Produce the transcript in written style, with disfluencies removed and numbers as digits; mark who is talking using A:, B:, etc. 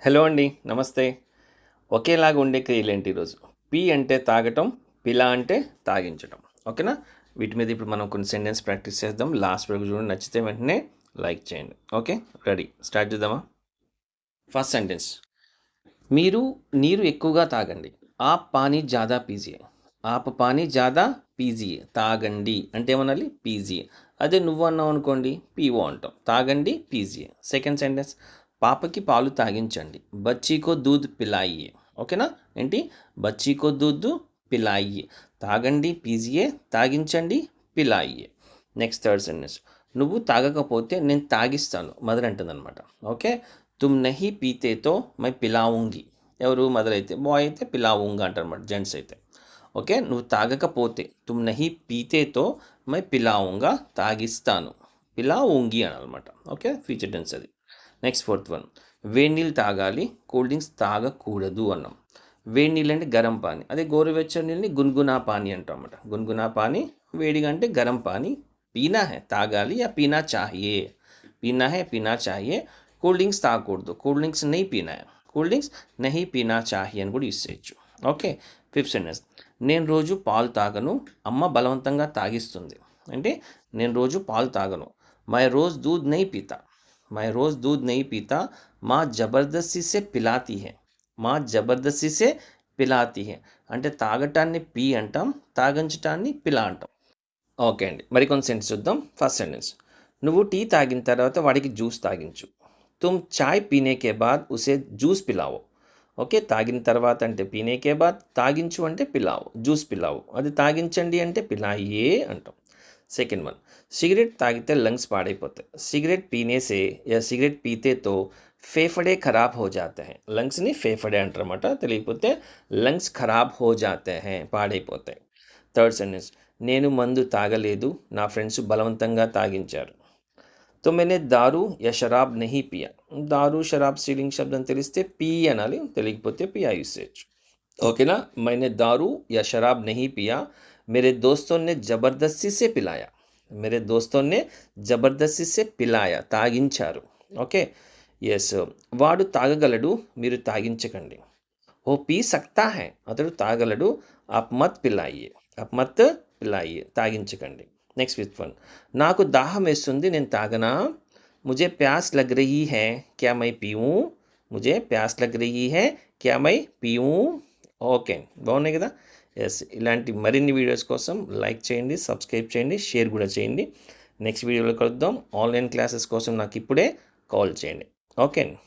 A: Hello అండి. నమస్తే. ఒకేలాగా ఉండే క్రియలేంటి ఈరోజు? పి అంటే తాగటం, పిల అంటే తాగించటం. ఓకేనా? వీటి మీద ఇప్పుడు మనం కొన్ని సెంటెన్స్ ప్రాక్టీస్ చేద్దాం. లాస్ట్ వరకు చూడండి. నచ్చితే వెంటనే లైక్ చేయండి. ఓకే? రెడీ. స్టార్ట్ చేద్దామా? First sentence. మీరు నీరు ఎక్కువగా తాగండి. ఆప్ పానీ జ్యాదా పీజియే. ఆప్ పానీ జ్యాదా పీజియే. తాగండి అంటే ఏమనాలి? పీజియే. అదే నువ్వు అన్నావు అనుకోండి, పీవో అంటాం. తాగండి, పీజియే. Second sentence. పాపకి పాలు తాగించండి. బచ్చీకో దూద్ పిలాయియే. ఓకేనా? ఏంటి? బచ్చీకో దూద్ పిలాయియే. తాగండి, పీజియే. తాగించండి, పిలాయియే. Next third sentence. నువ్వు తాగకపోతే నేను తాగిస్తాను. మదర్ అంటుందన్నమాట. ఓకే? తుమ్ నహీ పీతే తో మై పిలావుంగి. ఎవరు? మదర్ అయితే. బాయ్ అయితే పిలావుంగా అంటారన్నమాట, జెంట్స్ అయితే. ఓకే? నువ్వు తాగకపోతే తుమ్ నహీ పీతే తో మై పిలావుంగా, తాగిస్తాను. పిలావుంగి అనాలన్నమాట. ఓకే? ఫ్యూచర్ టెన్స్ అది. Next fourth one. వేడి నీళ్ళు తాగాలి, కూల్ డ్రింక్స్ తాగకూడదు అన్నాం. వేడి నీళ్ళు అంటే గరం పానీ. అదే గోరువెచ్చని నీళ్ళని గున్గునా పానీ అంటాం అన్నమాట. గున్గునా పానీ వేడిగా అంటే గరం పానీ. పీనా హే తాగాలి, యా పీనా చాహియే. పీనా హే పీనా చాహియే. కూల్ డ్రింక్స్ తాగకూడదు. కూల్ డ్రింక్స్ నెయ్యి పీనా హే. కూల్ డ్రింక్స్ నెహి పీనా చాహియే అని కూడా యూస్ చేయొచ్చు. ఓకే? Fifth sentence. నేను రోజు పాలు తాగను, అమ్మ బలవంతంగా తాగిస్తుంది. అంటే నేను రోజు పాలు తాగను. మై రోజ్ దూద్ నెయ్యి పీతా. మై రోజ్ దూద్ నెయ్యి పీతా. మా జబర్దస్తి సే పిలాతీ హే. మా జబర్దస్తి సే పిలాతీ హే. అంటే తాగటాన్ని పీ అంటాం, తాగించటాన్ని పిలా అంటాం. ఓకే అండి. మరికొన్ని సెంటెన్స్ చూద్దాం. First sentence. నువ్వు టీ తాగిన తర్వాత వాడికి జ్యూస్ తాగించు. తుమ్ చాయ్ పీనే కే బాద్ ఉసే జ్యూస్ పిలావో. ఓకే? తాగిన తర్వాత అంటే పీనే కే బాద్, తాగించు అంటే పిలావో, జ్యూస్ పిలావో. అది తాగించండి అంటే పిలాయే అంటాం. Second one. సిగరెట్ తాగితే లంగ్స్ పాడైపోతాయి. సిగరెట్ పీనే సే యా సిగరెట్ పీతే తో ఫేఫడే ఖరాబ్ హో జాతే హై. లంగ్స్ని ఫేఫడే అంటారన్నమాట. తెలియకపోతే లంగ్స్ ఖరాబ్ హో జాతే హై, పాడైపోతాయి. Third sentence. నేను మందు తాగలేదు, నా ఫ్రెండ్స్ బలవంతంగా తాగించారు. तो मैंने दारू या शराब नहीं पिया. दारू शराब స్టీలింగ్ శబ్దం తెలిస్తే పీ అనాలి, తెలియకపోతే పియా యూస్ చేయొచ్చు. ఓకేనా? मैंने दारू या शराब नहीं पिया. मेरे दोस्तों ने जबरदस्ती से पिलाया. मेरे दोस्तों ने జబర్దస్తి సే పిలాయా, తాగించారు. ఓకే? ఎస్. వాడు తాగగలడు, మీరు తాగించకండి. ఓ పీ సక్తా హై, అతడు తాగలడు. ఆప్ మత్ పిలాయియే. ఆప్ మత్ పిలాయియే, తాగించకండి. Next fifth one. నాకు దాహం వేస్తుంది, నేను తాగనా. ముజే ప్యాస్ లగ్ రహీ హై, క్యా మై పీऊँ. ముజే ప్యాస్ లగ్ రహీ హై, క్యా మై పీऊँ. ఓకే. బాగున్నాయి కదా? ఎస్. ఇలాంటి మరిన్ని వీడియోస్ కోసం లైక్ చేయండి, సబ్స్క్రైబ్ చేయండి, షేర్ కూడా చేయండి. నెక్స్ట్ వీడియోలో కలుద్దాం. ఆన్లైన్ క్లాసెస్ కోసం నాకు ఇప్పుడే కాల్ చేయండి. ఓకే.